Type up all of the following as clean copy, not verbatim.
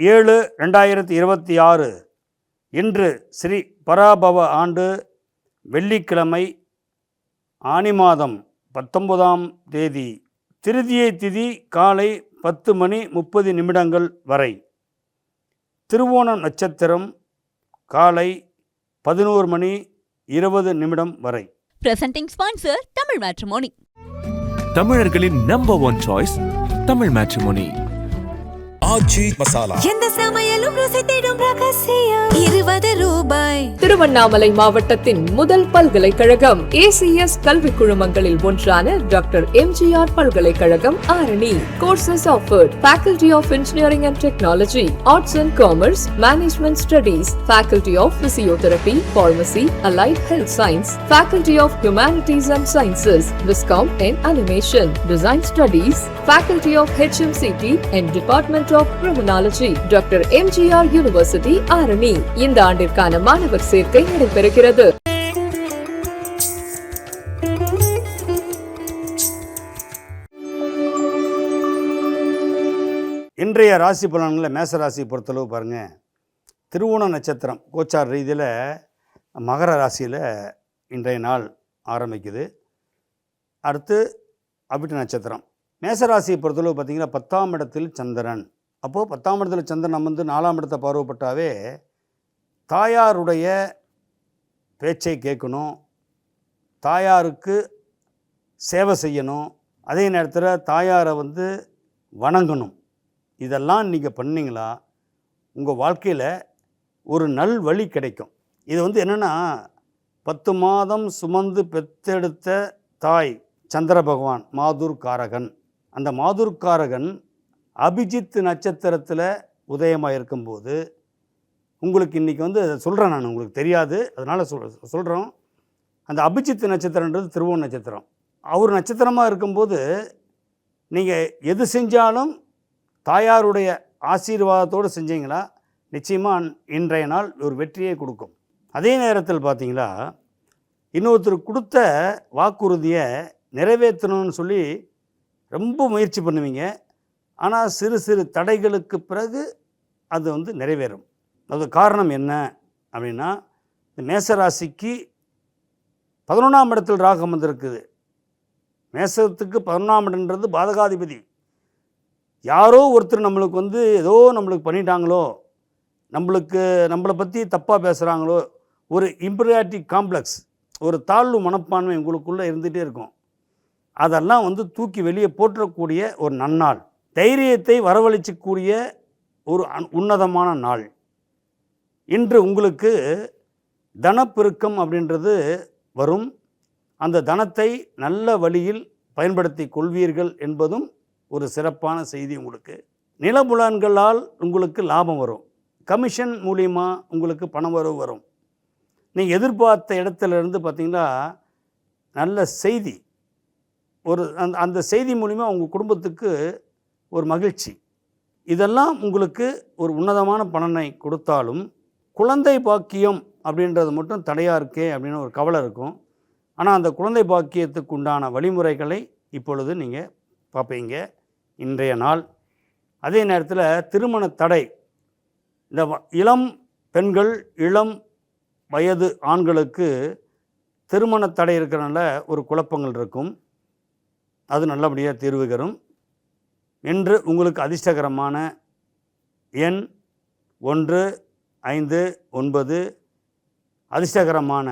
7/2026 இன்று ஸ்ரீ பராபவ ஆண்டு வெள்ளிக்கிழமை ஆனி மாதம் 19ஆம் தேதி திருதியை திதி காலை 10:30 வரை. திருவோணம் நட்சத்திரம் காலை 11:20 வரை. Presenting sponsor Tamil matrimony. தமிழர்களின் number 1 choice Tamil matrimony. Aachi Masala. எந்த சமையலும் ருசி தேடும் ரகசியம் 20 ரூபாய். திருவண்ணாமலை மாவட்டத்தின் முதல் பல்கலைக்கழகம் ACS கல்வி குழுமங்களில் ஒன்றான டாக்டர் MGR பல்கலைக்கழகம் Arani. Courses offered: Faculty of Engineering and Technology, Arts and Commerce, Management Studies, Faculty of Physiotherapy, Pharmacy, Allied Health Science, Faculty of Humanities and Sciences, Viscom and Animation, Design Studies, Faculty of HMCT and Department of Criminology, doctor MGR university Arani. இந்த ஆண்டிற்கான மாணவர் சேர்க்கை நடைபெறுகிறது. இன்றைய ராசி பலன்களில் மேச ராசி பொறுத்தளவு பாருங்கள். திருவோண நட்சத்திரம் கோச்சார் ரீதியில் மகர ராசியில் இன்றைய நாள் ஆரம்பிக்குது. அடுத்து அபிட்ட நட்சத்திரம். மேசராசியை பொறுத்தளவு பார்த்திங்கன்னா 10ஆம் இடத்தில் சந்திரன். அப்போது 10ஆம் இடத்துல சந்திரன் அமர்ந்து 4ஆம் இடத்தை பார்வைப்பட்டாவே தாயாருடைய பேச்சை கேட்கணும், தாயாருக்கு சேவை செய்யணும், அதே நேரத்தில் தாயாரை வணங்கணும். இதெல்லாம் நீங்கள் பண்ணிங்களா உங்கள் வாழ்க்கையில் ஒரு நல் வழி கிடைக்கும். இது என்னென்னா 10 மாதம் சுமந்து பெற்றெடுத்த தாய் சந்திர பகவான் மாதுர்காரகன். அந்த மாதுர்காரகன் அபிஜித் நட்சத்திரத்தில் உதயமாக இருக்கும்போது உங்களுக்கு இன்றைக்கி சொல்கிறேன். நான் உங்களுக்கு தெரியாது, அதனால் சொல்கிறோம். அந்த அபிஜித் நட்சத்திரன்றது திருவோண நட்சத்திரம். அவர் நட்சத்திரமாக இருக்கும்போது நீங்கள் எது செஞ்சாலும் தாயாருடைய ஆசீர்வாதத்தோடு செஞ்சீங்களா நிச்சயமாக இன்றைய நாள் ஒரு வெற்றியை கொடுக்கும். அதே நேரத்தில் பார்த்தீங்களா இன்னொருத்தர் கொடுத்த வாக்குறுதியை நிறைவேற்றணும்னு சொல்லி ரொம்ப முயற்சி பண்ணுவீங்க. ஆனால் சிறு சிறு தடைகளுக்கு பிறகு அது நிறைவேறும். அது காரணம் என்ன அப்படின்னா, இந்த மேசராசிக்கு 11ஆம் இடத்தில் ராகம் வந்திருக்குது. மேசத்துக்கு 11ஆம் இடம்ன்றது பாதகாதிபதி. யாரோ ஒருத்தர் நம்மளுக்கு ஏதோ நம்மளுக்கு பண்ணிட்டாங்களோ, நம்மளை பற்றி தப்பாக பேசுகிறாங்களோ, ஒரு இம்பீரியாரிட்டி காம்ப்ளெக்ஸ், ஒரு தாழ்வு மனப்பான்மை உங்களுக்குள்ளே இருந்துகிட்டே இருக்கும். அதெல்லாம் தூக்கி வெளியே போற்றக்கூடிய ஒரு நன்னாள், தைரியத்தை வரவழைக்கக்கூடிய ஒரு உன்னதமான நாள். இன்று உங்களுக்கு தனப்பெருக்கம் அப்படின்றது வரும். அந்த தனத்தை நல்ல வழியில் பயன்படுத்தி கொள்வீர்கள் என்பதும் ஒரு சிறப்பான செய்தி. உங்களுக்கு நிலபுலன்களால் உங்களுக்கு லாபம் வரும். கமிஷன் மூலியமாக உங்களுக்கு பணவரவு வரும். நீங்கள் எதிர்பார்த்த இடத்துலேருந்து பார்த்திங்கன்னா நல்ல செய்தி, ஒரு அந்த செய்தி மூலிமா உங்கள் குடும்பத்துக்கு ஒரு மகிழ்ச்சி. இதெல்லாம் உங்களுக்கு ஒரு உன்னதமான பலனை கொடுத்தாலும் குழந்தை பாக்கியம் அப்படின்றது மட்டும் தடையாக இருக்கே அப்படின்னு ஒரு கவலை இருக்கும். ஆனால் அந்த குழந்தை பாக்கியத்துக்கு உண்டான வழிமுறைகளை இப்பொழுது நீங்கள் பார்ப்பீங்க இன்றைய நாள். அதே நேரத்தில் திருமண தடை, இந்த இளம் பெண்கள் இளம் வயது ஆண்களுக்கு திருமண தடை இருக்கிறனால ஒரு குழப்பங்கள் இருக்கும். அது நல்லபடியாக தீர்வு தரும். இன்று உங்களுக்கு அதிர்ஷ்டகரமான எண் 1, 5, 9. அதிர்ஷ்டகரமான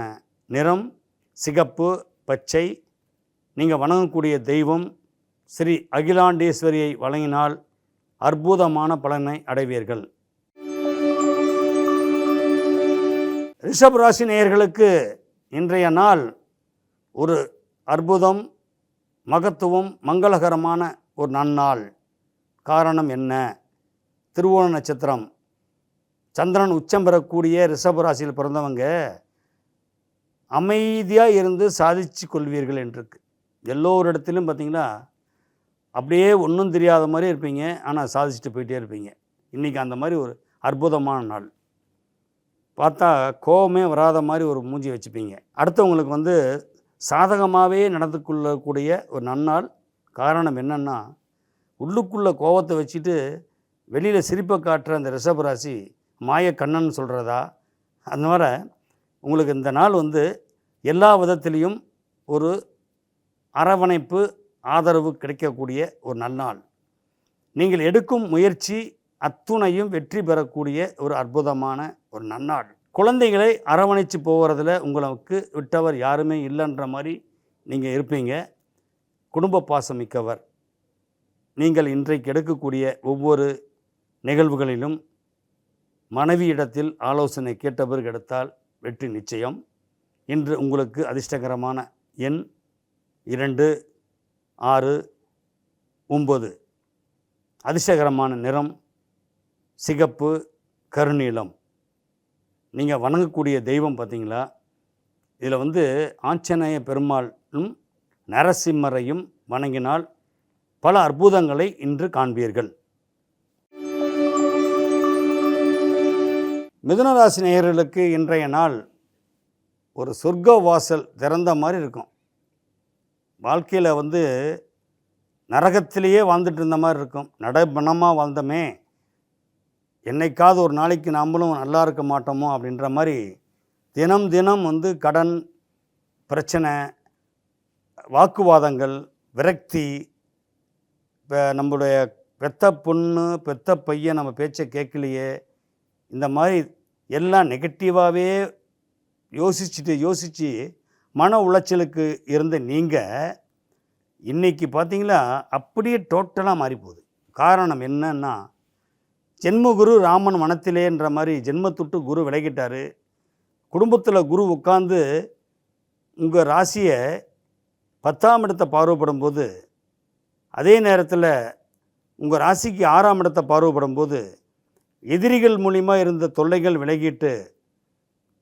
நிறம் சிகப்பு, பச்சை. நீங்கள் வணங்கக்கூடிய தெய்வம் ஸ்ரீ அகிலாண்டேஸ்வரியை வழங்கினால் அற்புதமான பலனை அடைவீர்கள். ரிஷப் ராசி நேயர்களுக்கு இன்றைய நாள் ஒரு அற்புதம், மகத்துவம், மங்களகரமான ஒரு நன்னாள். காரணம் என்ன? திருவோண நட்சத்திரம், சந்திரன் உச்சம் பெறக்கூடிய ரிஷபராசியில் பிறந்தவங்க அமைதியாக இருந்து சாதிச்சு கொள்வீர்கள் என்றிருக்கு. எல்லோரிடத்திலும் பார்த்திங்கன்னா அப்படியே ஒன்றும் தெரியாத மாதிரி இருப்பீங்க, ஆனால் சாதிச்சுட்டு போயிட்டே இருப்பீங்க. இன்றைக்கி அந்த மாதிரி ஒரு அற்புதமான நாள். பார்த்தா கோபமே வராத மாதிரி ஒரு மூஞ்சி வச்சுப்பீங்க. அடுத்தவங்களுக்கு சாதகமாகவே நடந்து கொள்ளக்கூடிய ஒரு நன்னாள். காரணம் என்னென்னா, உள்ளுக்குள்ளே கோபத்தை வச்சுட்டு வெளியில் சிரிப்பை காட்டுற அந்த ரிஷபராசி மாய கண்ணன் சொல்கிறதா? அந்த மாதிரி உங்களுக்கு இந்த நாள் வந்து எல்லா விதத்திலையும் ஒரு அரவணைப்பு, ஆதரவு கிடைக்கக்கூடிய ஒரு நன்னாள். நீங்கள் எடுக்கும் முயற்சி அத்துணையும் வெற்றி பெறக்கூடிய ஒரு அற்புதமான ஒரு நன்னாள். குழந்தைகளை அரவணைச்சு போகிறதுல உங்களுக்கு விட்டவர் யாருமே இல்லைன்ற மாதிரி நீங்கள் இருப்பீங்க. குடும்ப பாசம் மிக்கவர். நீங்கள் இன்றைக்கு எடுக்கக்கூடிய ஒவ்வொரு நிகழ்வுகளிலும் மனைவியிடத்தில் ஆலோசனை கேட்ட பிறகு எடுத்தால் வெற்றி நிச்சயம். இன்று உங்களுக்கு அதிர்ஷ்டகரமான எண் 2, 6, 9. அதிர்ஷ்டகரமான நிறம் சிகப்பு, கருநீலம். நீங்கள் வணங்கக்கூடிய தெய்வம் பார்த்தீங்களா, இதில் வந்து ஆஞ்சநேய பெருமாளும் நரசிம்மரையும் வணங்கினால் பல அற்புதங்களை இன்று காண்பீர்கள். மிதுனராசி நேயர்களுக்கு இன்றைய நாள் ஒரு சொர்க்க வாசல் திறந்த மாதிரி இருக்கும். வாழ்க்கையில் வந்து நரகத்திலேயே வாழ்ந்துட்டு இருந்த மாதிரி இருக்கும். நடைபணமாக வாழ்ந்தோமே, என்னைக்காவது ஒரு நாளைக்கு நாமளும் நல்லா இருக்க மாட்டோமோ அப்படின்ற மாதிரி தினம் தினம் வந்து கடன் பிரச்சனை, வாக்குவாதங்கள், விரக்தி, இப்போ நம்மளுடைய பெத்த பொண்ணு பெத்த பையன் நம்ம பேச்சை கேட்கலையே, இந்த மாதிரி எல்லாம் நெகட்டிவாகவே யோசித்து மன உளைச்சலுக்கு இருந்த நீங்கள் இன்றைக்கி பார்த்தீங்களா அப்படியே டோட்டலாக மாறிப்போகுது. காரணம் என்னன்னா, ஜென்மகுரு ராமன் வனத்திலேன்ற மாதிரி ஜென்மத்துட்டு குரு விலகிட்டார். குடும்பத்தில் குரு உட்கார்ந்து உங்கள் ராசியை 10ஆம் இடத்தை பார்வைப்படும் போது, அதே நேரத்தில் உங்கள் ராசிக்கு 6ஆம் இடத்தை பார்வைப்படும் போது எதிரிகள் மூலிமா இருந்த தொல்லைகள் விலகிட்டு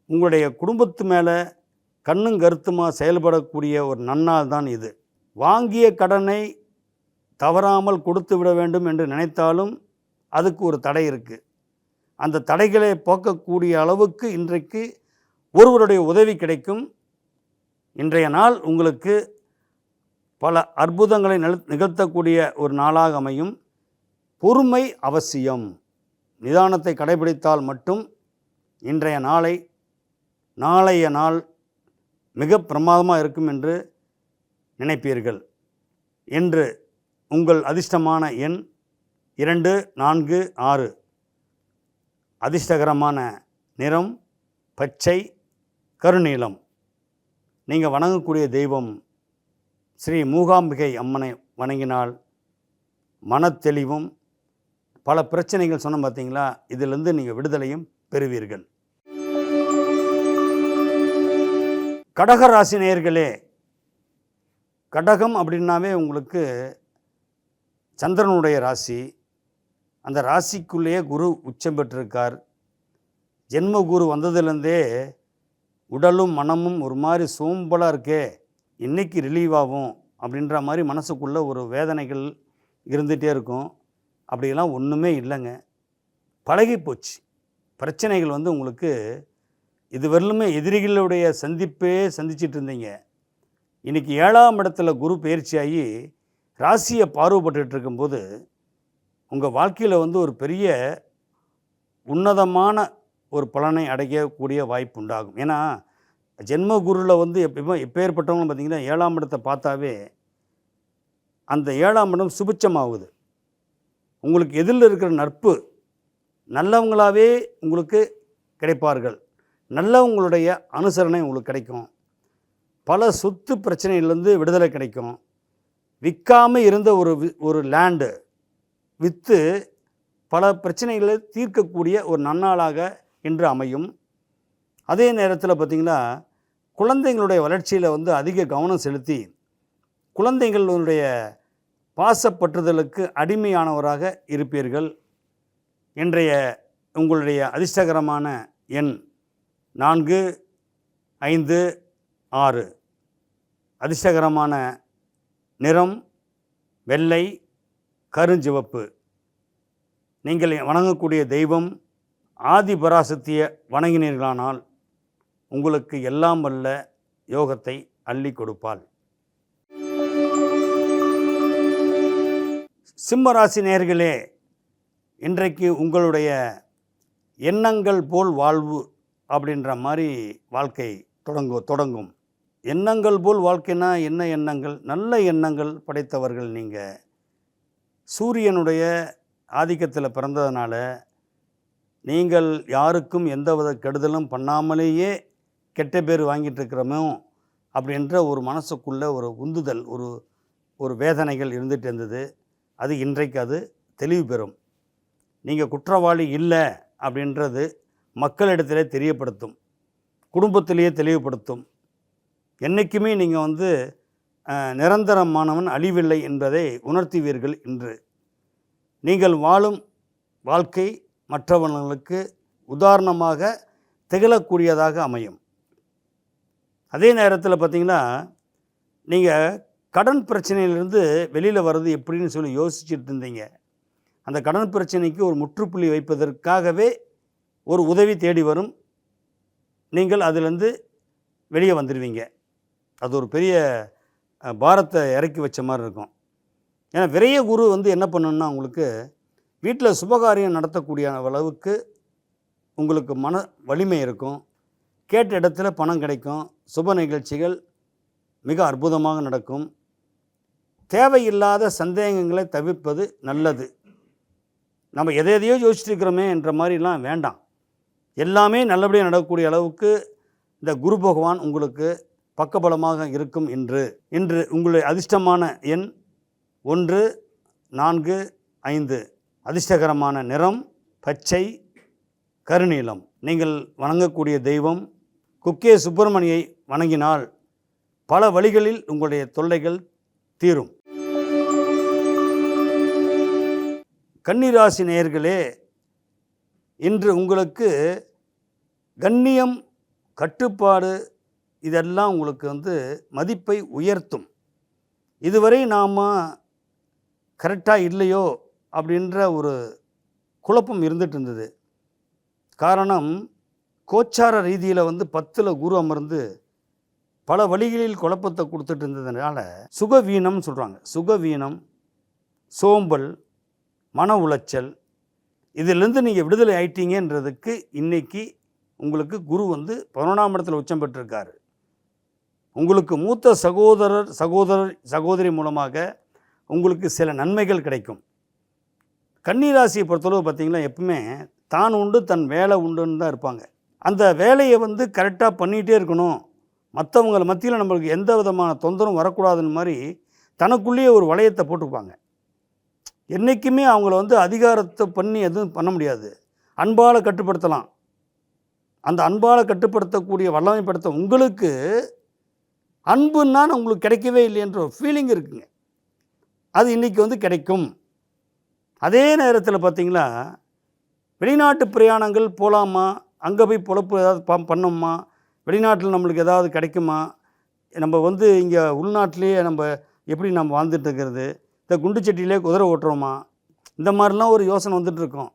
உங்களுடைய குடும்பத்து மேலே கண்ணும் கருத்துமாக செயல்படக்கூடிய ஒரு நன்னாள் தான் இது. வாங்கிய கடனை தவறாமல் கொடுத்து விட வேண்டும் என்று நினைத்தாலும் அதுக்கு ஒரு தடை இருக்குது. அந்த தடைகளை போக்கக்கூடிய அளவுக்கு இன்றைக்கு ஒருவருடைய உதவி கிடைக்கும். இன்றைய நாள் உங்களுக்கு பல அற்புதங்களை நிகழ்த்தக்கூடிய ஒரு நாளாக அமையும். பொறுமை அவசியம். நிதானத்தை கடைபிடித்தால் மட்டும் இன்றைய நாளைய நாள் மிக பிரமாதமாக இருக்கும் என்று நினைப்பீர்கள். என்று உங்கள் அதிர்ஷ்டமான எண் 2, 4, 6. அதிர்ஷ்டகரமான நிறம் பச்சை, கருநீலம். நீங்கள் வணங்கக்கூடிய தெய்வம் ஸ்ரீ மூகாம்பிகை அம்மனை வணங்கினால் மனத்தெளிவும் பல பிரச்சனைகள் சொன்ன பார்த்தீங்களா, இதிலிருந்து நீங்கள் விடுதலையும் பெறுவீர்கள். கடக ராசி நேயர்களே, கடகம் அப்படின்னாவே உங்களுக்கு சந்திரனுடைய ராசி. அந்த ராசிக்குள்ளேயே குரு உச்சம் பெற்றிருக்கார். ஜென்ம குரு வந்ததுலேருந்தே உடலும் மனமும் ஒரு மாதிரி சோம்பலாக இருக்கே, இன்றைக்கி ரிலீவ் ஆகும் அப்படின்ற மாதிரி மனசுக்குள்ளே ஒரு வேதனைகள் இருந்துகிட்டே இருக்கும். அப்படியெல்லாம் ஒன்றுமே இல்லைங்க, பழகி போச்சு. பிரச்சனைகள் வந்து உங்களுக்கு இதுவரையிலுமே எதிரிகளுடைய சந்திச்சிட்டு இருந்தீங்க. இன்றைக்கி 7ஆம் இடத்துல குரு பயிற்சியாகி ராசியை பார்வைப்பட்டு இருக்கும்போது உங்கள் வாழ்க்கையில் வந்து ஒரு பெரிய உன்னதமான ஒரு பலனை அடையக்கூடிய வாய்ப்பு உண்டாகும். ஏன்னா ஜென்ம குருவில் வந்து எப்பேற்பட்டவங்களும் பார்த்திங்கன்னா 7ஆம் இடத்தை பார்த்தாவே அந்த 7ஆம் இடம் சுபிட்சமாகுது. உங்களுக்கு எதிரில் இருக்கிற நட்பு நல்லவங்களாகவே உங்களுக்கு கிடைப்பார்கள். நல்லவங்களுடைய அனுசரணை உங்களுக்கு கிடைக்கும். பல சொத்து பிரச்சனையிலேருந்து விடுதலை கிடைக்கும். விற்காமல் இருந்த ஒரு லேண்டு விற்று பல பிரச்சனைகளை தீர்க்கக்கூடிய ஒரு நன்னாளாக இன்று அமையும். அதே நேரத்தில் பார்த்திங்கன்னா குழந்தைங்களுடைய வளர்ச்சியில் வந்து அதிக கவனம் செலுத்தி குழந்தைங்களுடைய பாசப்பற்றுதலுக்கு அடிமையானவராக இருப்பீர்கள். இன்றைய உங்களுடைய அதிர்ஷ்டகரமான எண் 4, 5, 6. அதிர்ஷ்டகரமான நிறம் வெள்ளை, கருஞ்சிவப்பு. நீங்கள் வணங்கக்கூடிய தெய்வம் ஆதிபராசக்தியை வணங்கினீர்களானால் உங்களுக்கு எல்லாம் வல்ல யோகத்தை அள்ளி கொடுப்பாள். சிம்மராசி நேயர்களே, இன்றைக்கு உங்களுடைய எண்ணங்கள் போல் வாழ்வு அப்படின்ற மாதிரி வாழ்க்கை தொடங்கும். எண்ணங்கள் போல் வாழ்க்கைனா என்ன எண்ணங்கள்? நல்ல எண்ணங்கள் படைத்தவர்கள் நீங்கள். சூரியனுடைய ஆதிக்கத்தில் பிறந்ததுனால நீங்கள் யாருக்கும் எந்தவித கெடுதலும் பண்ணாமலேயே கெட்ட பேர் வாங்கிட்டு இருக்கிறோமோ அப்படின்ற ஒரு மனசுக்குள்ளே ஒரு உந்துதல், ஒரு வேதனைகள் இருந்துகிட்டு இருந்தது. அது இன்றைக்கு அது தெளிவு பெறும். நீங்கள் குற்றவாளி இல்லை அப்படின்றது மக்களிடத்திலே தெரியப்படுத்தும், குடும்பத்திலேயே தெளிவுபடுத்தும். என்றைக்குமே நீங்கள் நிரந்தரமானவன், அழிவில்லை என்பதை உணர்த்துவீர்கள். இன்று நீங்கள் வாழும் வாழ்க்கை மற்றவர்களுக்கு உதாரணமாக திகழக்கூடியதாக அமையும். அதே நேரத்தில் பார்த்திங்கன்னா, நீங்கள் கடன் பிரச்சனையிலிருந்து வெளியில் வர்றது எப்படின்னு சொல்லி யோசிச்சுட்டு இருந்தீங்க. அந்த கடன் பிரச்சனைக்கு ஒரு முற்றுப்புள்ளி வைப்பதற்காகவே ஒரு உதவி தேடி வரும். நீங்கள் அதிலிருந்து வெளியே வந்துடுவீங்க. அது ஒரு பெரிய பாரத்தை இறக்கி வச்ச மாதிரி இருக்கும். ஏன்னா விரைய குரு என்ன பண்ணணுன்னா, உங்களுக்கு வீட்டில் சுபகாரியம் நடத்தக்கூடிய அளவுக்கு உங்களுக்கு மன வலிமை இருக்கும். கேட்ட இடத்துல பணம் கிடைக்கும். சுப நிகழ்ச்சிகள் மிக அற்புதமாக நடக்கும். தேவையில்லாத சந்தேகங்களை தவிர்ப்பது நல்லது. நம்ம எதையோ யோசிச்சுட்டு இருக்கிறோமே என்ற மாதிரிலாம் வேண்டாம். எல்லாமே நல்லபடியாக நடக்கக்கூடிய அளவுக்கு இந்த குரு பகவான் உங்களுக்கு பக்கபலமாக இருக்கும். இன்று உங்களுடைய அதிர்ஷ்டமான எண் 1, 4, 5. அதிர்ஷ்டகரமான நிறம் பச்சை, கருநீலம். நீங்கள் வணங்கக்கூடிய தெய்வம் குக்கே சுப்பிரமணியை வணங்கினால் பல வழிகளில் உங்களுடைய தொல்லைகள் தீரும். கன்னிராசி நேயர்களே, இன்று உங்களுக்கு கண்ணியம், கட்டுப்பாடு இதெல்லாம் உங்களுக்கு மதிப்பை உயர்த்தும். இதுவரை நாம் கரெக்டாக இல்லையோ அப்படின்ற ஒரு குழப்பம் இருந்துட்டு இருந்தது. காரணம், கோச்சார ரீதியில் 10ல் குரு அமர்ந்து பல வழிகளில் குழப்பத்தை கொடுத்துட்டு இருந்ததுனால சுகவீனம் சொல்கிறாங்க. சுகவீனம், சோம்பல், மன உளைச்சல், இதிலிருந்து நீங்கள் விடுதலை ஆயிட்டீங்கன்றதுக்கு இன்றைக்கி உங்களுக்கு குரு 11ஆம் இடத்துல உச்சம் பெற்றிருக்காரு. உங்களுக்கு மூத்த சகோதரி மூலமாக உங்களுக்கு சில நன்மைகள் கிடைக்கும். கன்னிராசியை பொறுத்தளவு பார்த்திங்கன்னா, எப்பவுமே தான் உண்டு தன் வேலை உண்டுன்னு தான் இருப்பாங்க. அந்த வேலையை கரெக்டாக பண்ணிகிட்டே இருக்கணும், மற்றவங்க மத்தியில் நம்மளுக்கு எந்த விதமான தொந்தரவும் வரக்கூடாதுன்னு மாதிரி தனக்குள்ளேயே ஒரு வளையத்தை போட்டுப்பாங்க. என்றைக்குமே அவங்கள அதிகாரத்தை பண்ணி எதுவும் பண்ண முடியாது. அன்பால் கட்டுப்படுத்தலாம். அந்த அன்பால் கட்டுப்படுத்தக்கூடிய வல்லமைப்படுத்த உங்களுக்கு அன்புன்னா உங்களுக்கு கிடைக்கவே இல்லைன்ற ஒரு ஃபீலிங் இருக்குங்க. அது இன்றைக்கி கிடைக்கும். அதே நேரத்தில் பார்த்திங்களா, வெளிநாட்டு பிரயாணங்கள் போகலாமா, அங்கே போய் பொழப்பு ஏதாவது பண்ணோமா, வெளிநாட்டில் நம்மளுக்கு ஏதாவது கிடைக்குமா, நம்ம இங்கே உள்நாட்டிலேயே எப்படி நம்ம வாழ்ந்துட்டு இருக்கிறது, இந்த குண்டுச்சட்டியிலே குதிரை ஓட்டுறோமா, இந்த மாதிரிலாம் ஒரு யோசனை வந்துட்டுருக்கோம்.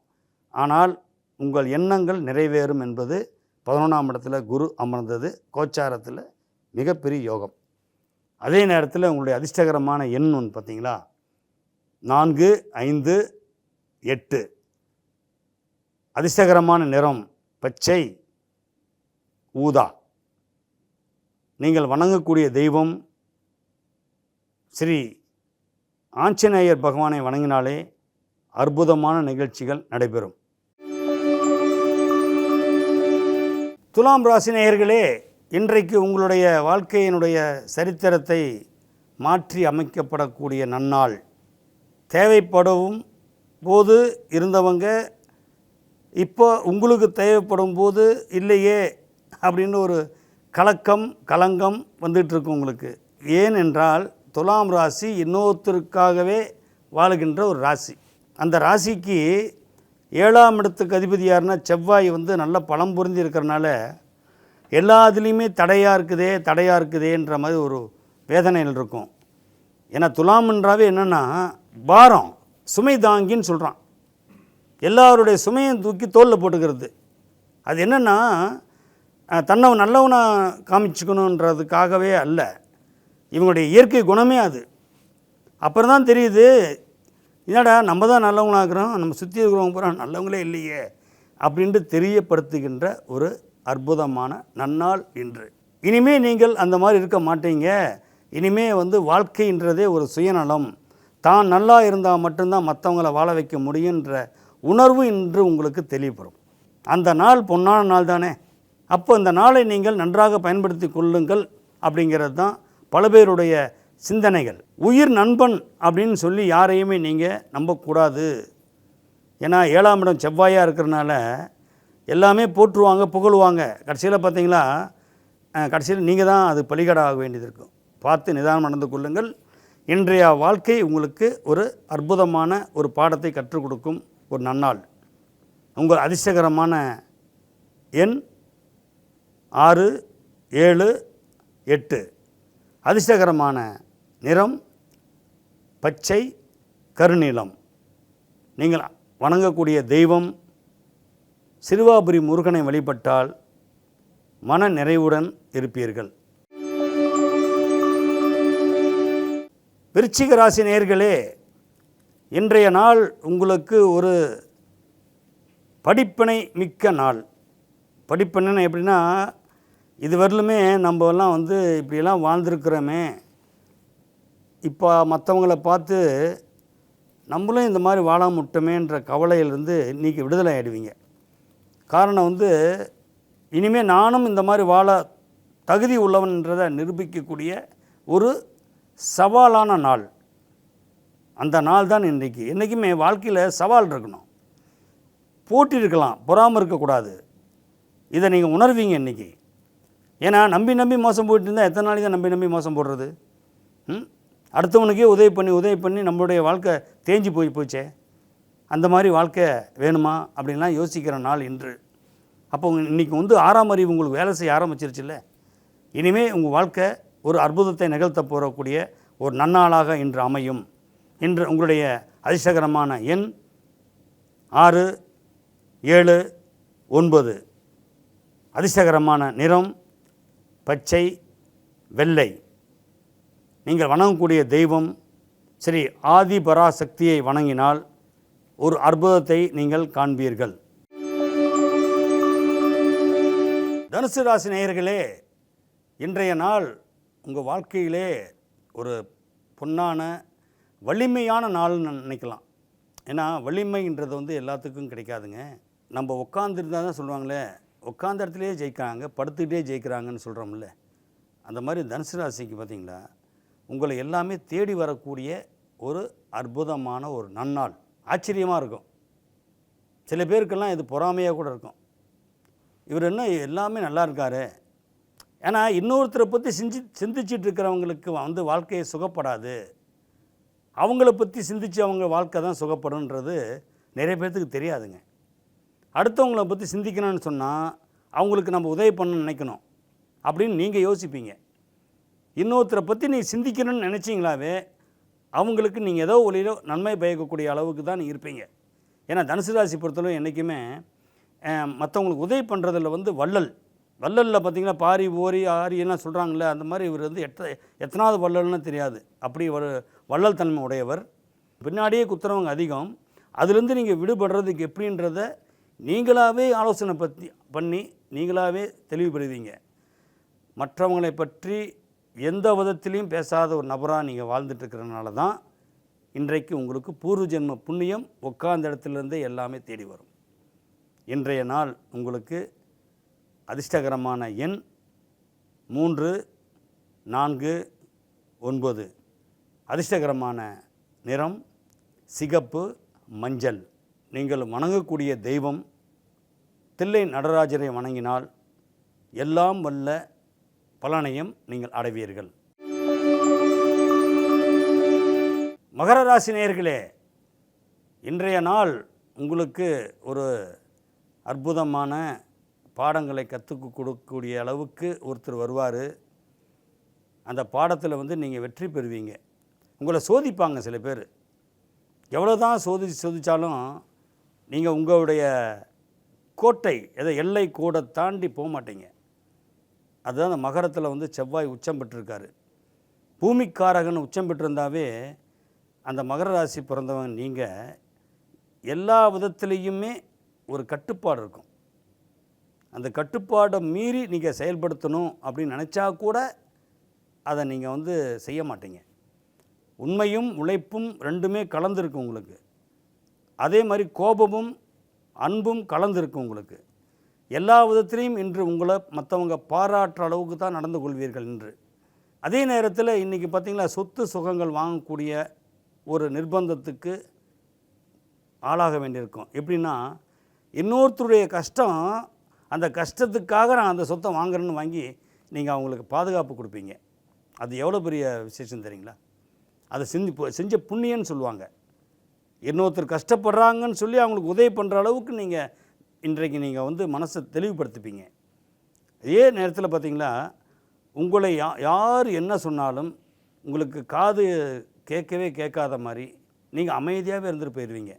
ஆனால் உங்கள் எண்ணங்கள் நிறைவேறும் என்பது 11ஆம் இடத்துல குரு அமர்ந்தது கோச்சாரத்தில் மிகப்பெரிய யோகம். அதே நேரத்தில் உங்களுடைய அதிர்ஷ்டகரமான எண் பார்த்திங்களா, 4, 5, 8. அதிர்ஷ்டகரமான நிறம் பச்சை, ஊதா. நீங்கள் வணங்கக்கூடிய தெய்வம் ஸ்ரீ ஆஞ்சநேயர் பகவானை வணங்கினாலே அற்புதமான நிகழ்ச்சிகள் நடைபெறும். துலாம் ராசி நேயர்களே, இன்றைக்கு உங்களுடைய வாழ்க்கையினுடைய சரித்திரத்தை மாற்றி அமைக்கப்படக்கூடிய நன்னாள். தேவைப்படவும் போது இருந்தவங்க இப்போ உங்களுக்கு தேவைப்படும் போது இல்லையே அப்படின்னு ஒரு கலங்கம் வந்துட்டுருக்கு உங்களுக்கு. ஏனென்றால் துலாம் ராசி இன்னொருத்தருக்காகவே வாழுகின்ற ஒரு ராசி. அந்த ராசிக்கு 7ஆம் இடத்துக்கு அதிபதி யாருன்னா செவ்வாய் நல்ல பலம் புரிஞ்சு இருக்கிறனால எல்லாத்துலேயுமே தடையாக இருக்குதேன்ற மாதிரி ஒரு வேதனைகள் இருக்கும். ஏன்னா துலாம்ன்றாவே என்னென்னா பாரம், சுமை தாங்கின்னு சொல்கிறான். எல்லாருடைய சுமையும் தூக்கி தோளில் போட்டுக்கிறது. அது என்னென்னா தன்னை நல்லவனாக காமிச்சுக்கணுன்றதுக்காகவே அல்ல, இவங்களுடைய இயற்கை குணமே அது. அப்புறம் தான் தெரியுது என்னடா நம்ம தான் நல்லவங்களாக்குறோம், நம்ம சுற்றி இருக்கிறவங்க பூரா நல்லவங்களே இல்லையே அப்படின்ட்டு தெரியப்படுத்துகின்ற ஒரு அற்புதமான நன்னாள் இன்று. இனிமேல் நீங்கள் அந்த மாதிரி இருக்க மாட்டீங்க. இனிமேல் வாழ்க்கைன்றதே ஒரு சுயநலம், தான் நல்லா இருந்தால் மட்டும்தான் மற்றவங்களை வாழ வைக்க முடியுன்ற உணர்வு இன்று உங்களுக்கு தெளிவுபடும். அந்த நாள் பொன்னான நாள் தானே. அப்போ இந்த நாளை நீங்கள் நன்றாக பயன்படுத்தி கொள்ளுங்கள் அப்படிங்கிறது தான் பல பேருடைய சிந்தனைகள். உயிர் நண்பன் அப்படின்னு சொல்லி யாரையுமே நீங்கள் நம்பக்கூடாது. ஏன்னா 7ஆம் இடம் செவ்வாயாக இருக்கிறனால எல்லாமே போற்றுவாங்க, புகழுவாங்க. கடைசியில் பார்த்தீங்களா, கடைசியில் நீங்கள் தான் அது பலிகடாக வேண்டியது இருக்கும். பார்த்து நிதானம் நடந்து கொள்ளுங்கள். இன்றைய வாழ்க்கை உங்களுக்கு ஒரு அற்புதமான ஒரு பாடத்தை கற்றுக் கொடுக்கும் ஒரு நன்னாள். உங்கள் அதிர்ஷ்டகரமான எண் 6, 7, 8. அதிர்ஷ்டகரமான நிறம் பச்சை, கருநீலம். நீங்கள் வணங்கக்கூடிய தெய்வம் சிறுவாபுரி முருகனை வழிபட்டால் மன நிறைவுடன் இருப்பீர்கள். விருச்சிக ராசி நேயர்களே, இன்றைய நாள் உங்களுக்கு ஒரு படிப்பினை மிக்க நாள். படிப்பினை எப்படின்னா, இதுவரையிலுமே நம்ம எல்லாம் இப்படியெல்லாம் வாழ்ந்துருக்கிறோமே, இப்போ மற்றவங்கள பார்த்து நம்மளும் இந்த மாதிரி வாழாம விட்டோமேன்ற கவலையிலிருந்து இன்றைக்கி விடுதலை ஆகிடுவீங்க. காரணம் இனிமேல் நானும் இந்த மாதிரி வாழ தகுதி உள்ளவன்றதை நிரூபிக்கக்கூடிய ஒரு சவாலான நாள். அந்த நாள் தான் இன்றைக்கி. என்றைக்குமே வாழ்க்கையில் சவால் இருக்கணும், போட்டி இருக்கலாம், பொறாமல் இருக்கக்கூடாது. இதை நீங்கள் உணர்வீங்க இன்றைக்கி. ஏன்னா நம்பி நம்பி மோசம் போயிட்டு இருந்தால் எத்தனை நாளைக்கு தான் நம்பி நம்பி மோசம் போடுறது? அடுத்தவனுக்கே உதவி பண்ணி நம்மளுடைய வாழ்க்கை தேஞ்சு போச்சே. அந்த மாதிரி வாழ்க்கை வேணுமா அப்படின்லாம் யோசிக்கிற நாள் இன்று. அப்போ இன்றைக்கி 6ஆம் அறிவு உங்களுக்கு வேலை செய்ய ஆரம்பிச்சிருச்சுல்ல. இனிமேல் உங்கள் வாழ்க்கை ஒரு அற்புதத்தை நிகழ்த்த போகக்கூடிய ஒரு நன்னாளாக இன்று அமையும். இன்று உங்களுடைய அதிர்ஷ்டகரமான எண் 6, 7, 9. அதிர்ஷ்டகரமான நிறம் பச்சை, வெள்ளை. நீங்கள் வணங்கக்கூடிய தெய்வம் ஸ்ரீ ஆதி பராசக்தியை வணங்கினால் ஒரு அற்புதத்தை நீங்கள் காண்பீர்கள். தனுசு ராசி நேயர்களே, இன்றைய நாள் உங்கள் வாழ்க்கையிலே ஒரு பொன்னான வலிமையான நாள்னு நினைக்கலாம். ஏன்னா வலிமைன்றது எல்லாத்துக்கும் கிடைக்காதுங்க. நம்ம உட்காந்துருந்தால் தான் சொல்லுவாங்களே, உட்காந்த இடத்துலையே ஜெயிக்கிறாங்க, படுத்துக்கிட்டே ஜெயிக்கிறாங்கன்னு சொல்கிறோம்ல. அந்த மாதிரி தனுசு ராசிக்கு பார்த்திங்களா, உங்களை எல்லாமே தேடி வரக்கூடிய ஒரு அற்புதமான ஒரு நன்னாள். ஆச்சரியமாக இருக்கும். சில பேருக்கெல்லாம் இது பொறாமையாக கூட இருக்கும். இவர் என்ன எல்லாமே நல்லா இருக்காரு. ஏன்னா இன்னொருத்தரை பற்றி சிந்திச்சிட்டு இருக்கிறவங்களுக்கு வாழ்க்கையை சுகப்படாது. அவங்கள பற்றி சிந்தித்து அவங்க வாழ்க்கை தான் சுகப்படுன்றது நிறைய பேர்த்துக்கு தெரியாதுங்க. அடுத்தவங்கள பற்றி சிந்திக்கணும்னு சொன்னால் அவங்களுக்கு நம்ம உதவி பண்ணணும்னு நினைக்கணும் அப்படின்னு நீங்கள் யோசிப்பீங்க. இன்னொருத்தரை பற்றி நீங்கள் சிந்திக்கணும்னு நினச்சிங்களாவே அவங்களுக்கு நீங்கள் ஏதோ ஒளியிலோ நன்மை பயக்கக்கூடிய அளவுக்கு தான் நீங்கள் இருப்பீங்க. ஏன்னா தனுசு ராசி பொறுத்தளவு என்றைக்குமே மற்றவங்களுக்கு உதவி பண்ணுறதில் வள்ளலில் பார்த்திங்கன்னா பாரி ஓரி ஆரி எல்லாம் சொல்கிறாங்களே, அந்த மாதிரி இவர் எத்தனாவது வள்ளல்னு தெரியாது. அப்படி ஒரு வள்ளல் தன்மை உடையவர். பின்னாடியே குத்துறவங்க அதிகம். அதுலேருந்து நீங்கள் விடுபடுறதுக்கு எப்படின்றத நீங்களாகவே ஆலோசனை பண்ணி நீங்களாகவே தெளிவுபடுவீங்க. மற்றவங்களை பற்றி எந்த விதத்திலையும் பேசாத ஒரு நபராக நீங்கள் வாழ்ந்துட்டுருக்கிறதுனால தான் இன்றைக்கு உங்களுக்கு பூர்வ ஜென்ம புண்ணியம் உட்கார்ந்த இடத்துலேருந்தே எல்லாமே தேடி வரும். இன்றைய நாள் உங்களுக்கு அதிர்ஷ்டகரமான எண் 3, 4, 9. அதிர்ஷ்டகரமான நிறம் சிகப்பு, மஞ்சள். நீங்கள் வணங்கக்கூடிய தெய்வம் தில்லை நடராஜரை வணங்கினால் எல்லாம் வல்ல பலனையும் நீங்கள் அடைவீர்கள். மகர ராசி நேயர்களே, இன்றைய நாள் உங்களுக்கு ஒரு அற்புதமான பாடங்களை கற்றுக் கொடுக்கக்கூடிய அளவுக்கு ஒருத்தர் வருவார். அந்த பாடத்தில் நீங்கள் வெற்றி பெறுவீங்க. உங்களை சோதிப்பாங்க சில பேர். எவ்வளோ தான் சோதித்தாலும் நீங்கள் உங்களுடைய கோட்டை எல்லை கோடை தாண்டி போக மாட்டீங்க. அதுதான் அந்த மகரத்தில் செவ்வாய் உச்சம் பெற்றிருக்காரு. பூமிக்காரகன் உச்சம் பெற்றிருந்தாவே அந்த மகர ராசி பிறந்தவங்க நீங்கள் எல்லா விதத்துலேயுமே ஒரு கட்டுப்பாடு இருக்கும். அந்த கட்டுப்பாடை மீறி நீங்கள் செயல்படுத்தணும் அப்படின்னு நினச்சா கூட அதை நீங்கள் செய்ய மாட்டீங்க. உண்மையும் உழைப்பும் ரெண்டுமே கலந்துருக்கு உங்களுக்கு. அதே மாதிரி கோபமும் அன்பும் கலந்துருக்கு உங்களுக்கு. எல்லா விதத்திலையும் இன்று உங்களை மற்றவங்க பாராட்டுற அளவுக்கு தான் நடந்து கொள்வீர்கள் இன்று. அதே நேரத்தில் இன்றைக்கி பார்த்திங்களா, சொத்து சுகங்கள் வாங்கக்கூடிய ஒரு நிர்பந்தத்துக்கு ஆளாக வேண்டியிருக்கும். எப்படின்னா, இன்னொருத்தருடைய கஷ்டம், அந்த கஷ்டத்துக்காக நான் அந்த சொத்தை வாங்குறேன்னு வாங்கி நீங்கள் அவங்களுக்கு பாதுகாப்பு கொடுப்பீங்க. அது எவ்வளோ பெரிய விசேஷம் தெரியுங்களா? அதை செஞ்ச புண்ணியன்னு சொல்லுவாங்க. இன்னொருத்தர் கஷ்டப்படுறாங்கன்னு சொல்லி அவங்களுக்கு உதவி பண்ணுற அளவுக்கு நீங்கள் இன்றைக்கு நீங்கள் மனசை தெளிவுபடுத்திப்பீங்க. அதே நேரத்தில் பார்த்திங்களா, உங்களை யார் என்ன சொன்னாலும் உங்களுக்கு காது கேட்கவே கேட்காத மாதிரி நீங்கள் அமைதியாகவே இருந்துட்டு போயிடுவீங்க.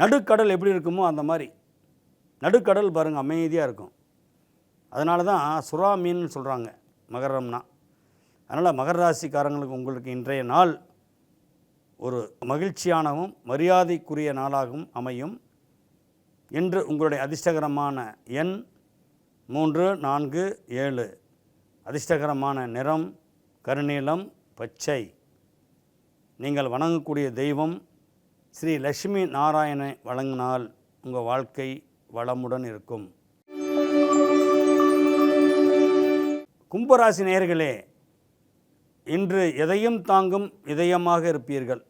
நடுக்கடல் எப்படி இருக்குமோ அந்த மாதிரி நடுக்கடல் பாருங்கள், அமைதியாக இருக்கும். அதனால தான் சுறா மீன் சொல்கிறாங்க மகரம்னா. அதனால் மகர ராசிக்காரங்களுக்கு உங்களுக்கு இன்றைய நாள் ஒரு மகிழ்ச்சியானவும் மரியாதைக்குரிய நாளாகவும் அமையும். இன்று உங்களுடைய அதிர்ஷ்டகரமான எண் 3, 4, 7. அதிர்ஷ்டகரமான நிறம் கருநீலம், பச்சை. நீங்கள் வணங்கக்கூடிய தெய்வம் ஸ்ரீ லட்சுமி நாராயணனை வழங்கினால் உங்கள் வாழ்க்கை வளமுடன் இருக்கும். கும்பராசி நேயர்களே, இன்று எதையும் தாங்கும் இதயமாக இருப்பீர்கள்.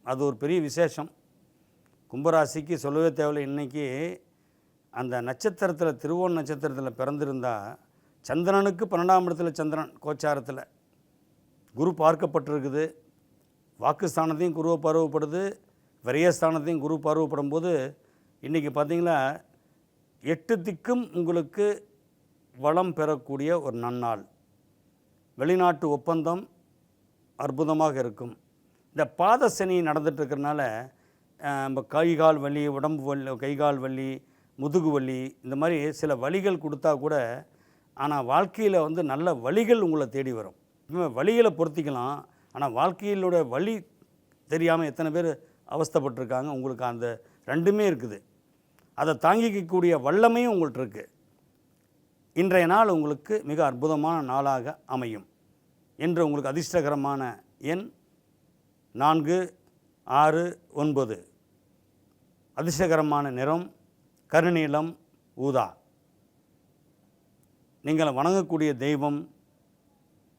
அது ஒரு பெரிய விசேஷம். கும்பராசிக்கு சொல்லவே தேவையில்லை. இன்றைக்கி அந்த நட்சத்திரத்தில், திருவோண நட்சத்திரத்தில் பிறந்திருந்தால், சந்திரனுக்கு 12ஆம் இடத்துல சந்திரன் கோச்சாரத்தில் குரு பார்க்கப்பட்டிருக்குது. வாக்குஸ்தானத்தையும் குருவை பருவப்படுது, விரயஸ்தானத்தையும் குரு பருவப்படும் போது இன்றைக்கி பார்த்திங்களா 8 திக்கும் உங்களுக்கு வளம் பெறக்கூடிய ஒரு நன்னாள். வெளிநாட்டு ஒப்பந்தம் அற்புதமாக இருக்கும். இந்த பாத சனி நடந்துகிட்ருக்கிறனால நம்ம கைகால் வலி, உடம்பு வலி, கைகால் வலி, முதுகு வலி, இந்த மாதிரி சில வலிகள் கொடுத்தா கூட, ஆனால் வாழ்க்கையில் நல்ல வலிகள் உங்களை தேடி வரும். வலிகளை பொருத்திக்கலாம், ஆனால் வாழ்க்கையிலோட வலி தெரியாமல் எத்தனை பேர் அவஸ்தைப்பட்டிருக்காங்க. உங்களுக்கு அந்த ரெண்டுமே இருக்குது. அதை தாங்கிக்கக்கூடிய வல்லமையும் உங்கள்கிட்ட இருக்குது. இன்றைய நாள் உங்களுக்கு மிக அற்புதமான நாளாக அமையும். இன்று உங்களுக்கு அதிர்ஷ்டகரமான எண் 4, 6, 9. அதிர்ஷ்டகரமான நிறம் கருநீலம், ஊதா. நீங்கள் வணங்கக்கூடிய தெய்வம்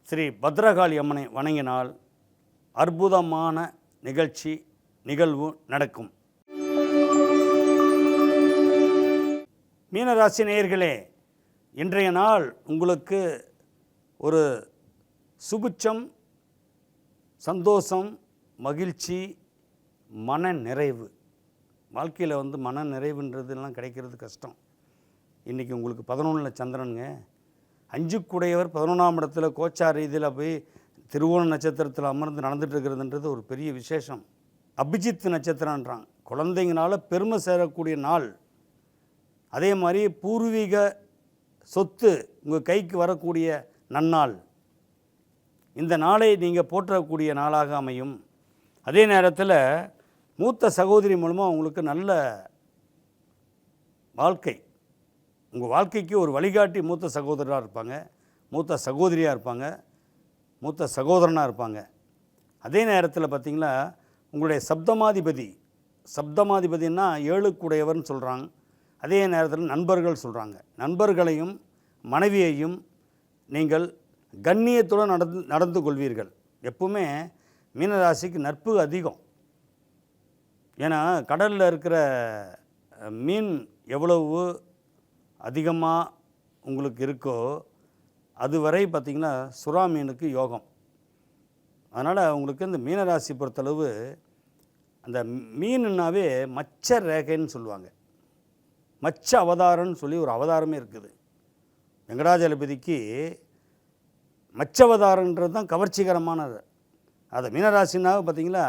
ஸ்ரீ பத்ரகாளி அம்மனை வணங்கினால் அற்புதமான நிகழ்வு நடக்கும். மீனராசி நேயர்களே, இன்றைய நாள் உங்களுக்கு ஒரு சுபிட்சம், சந்தோஷம், மகிழ்ச்சி, மன நிறைவு. வாழ்க்கையில் மன நிறைவுன்றதுலாம் கிடைக்கிறது கஷ்டம். இன்றைக்கி உங்களுக்கு 11ல் சந்திரனுங்க, 5க்குடையவர் 11ஆம் இடத்துல கோச்சார் ரீதியில் போய் திருவோண நட்சத்திரத்தில் அமர்ந்து நடந்துட்டு இருக்கிறதுன்றது ஒரு பெரிய விசேஷம். அபிஜித் நட்சத்திரன்றாங்க, குழந்தைங்களால் பெருமை சேரக்கூடிய நாள். அதே மாதிரி பூர்வீக சொத்து உங்கள் கைக்கு வரக்கூடிய நன்னாள். இந்த நாளை நீங்கள் போற்றக்கூடிய நாளாக அமையும். அதே நேரத்தில் மூத்த சகோதரி மூலமாக உங்களுக்கு நல்ல வாழ்க்கை, உங்கள் வாழ்க்கைக்கு ஒரு வழிகாட்டி மூத்த சகோதரராக இருப்பாங்க, மூத்த சகோதரியாக இருப்பாங்க, மூத்த சகோதரனாக இருப்பாங்க. அதே நேரத்தில் பார்த்திங்களா, உங்களுடைய சப்தமாதிபதினா 7க்குடையவர்னு சொல்கிறாங்க. அதே நேரத்தில் நண்பர்கள் சொல்கிறாங்க. நண்பர்களையும் மனைவியையும் நீங்கள் கண்ணியத்துடன் நடந்து கொள்வீர்கள். எப்பவுமே மீனராசிக்கு நட்பு அதிகம். ஏன்னா கடலில் இருக்கிற மீன் எவ்வளவு அதிகமாக உங்களுக்கு இருக்கோ அதுவரை பார்த்திங்கன்னா சுறா மீனுக்கு யோகம். அதனால் உங்களுக்கு இந்த மீனராசி பொறுத்தளவு அந்த மீனுன்னாவே மச்ச ரேகைன்னு சொல்லுவாங்க. மச்ச அவதாரம்னு சொல்லி ஒரு அவதாரமே இருக்குது. வெங்கடாஜலபதிக்கு மச்சவதாரன்றது தான் கவர்ச்சிகரமானது. அது மீனராசினாக பார்த்திங்களா,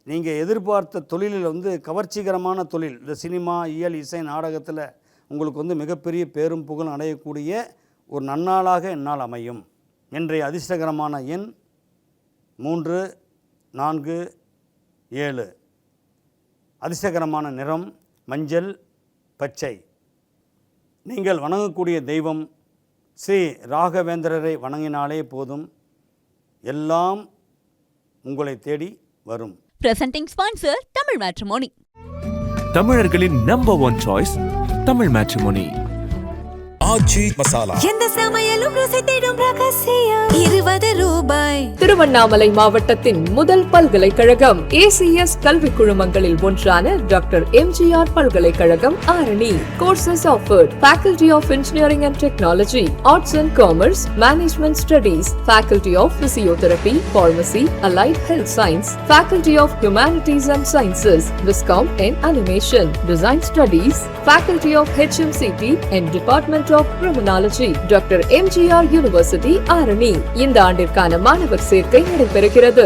நீங்கள் எதிர்பார்த்த தொழிலில் கவர்ச்சிகரமான தொழில், இந்த சினிமா, இயல், இசை, நாடகத்தில் உங்களுக்கு மிகப்பெரிய பேரும் புகழும் அடையக்கூடிய ஒரு நன்னாளாக என்னால் அமையும். இன்றைய அதிர்ஷ்டகரமான எண் 3, 4, 7. அதிர்ஷ்டகரமான நிறம் மஞ்சள், பச்சை. நீங்கள் வணங்கக்கூடிய தெய்வம் ஸ்ரீ ராகவேந்திரரை வணங்கினாலே போதும், எல்லாம் உங்களை தேடி வரும். Presenting sponsor Tamil Matrimony. தமிழர்களின் number one choice Tamil matrimony. Aachi Masala. எந்த சமையலும் ருசி தேடும் ரகசியம் 20 ரூபாய். திருவண்ணாமலை மாவட்டத்தின் முதல் பல்கலைக்கழகம் ஏசிஎஸ் கல்வி குழுமங்களில் ஒன்றான டாக்டர் எம்ஜிஆர் பல்கலைக்கழகம் Arani. Courses offered: Faculty of Engineering and Technology, Arts and Commerce, Management Studies, Faculty of Physiotherapy, Pharmacy, Allied Health Science, Faculty of Humanities and Sciences, Viscom and Animation, Design Studies, Faculty of HMCT and Department of Criminology, doctor MGR university Arani. இந்த ஆண்டிற்கான மாணவர் சேர்க்கை நடைபெறுகிறது.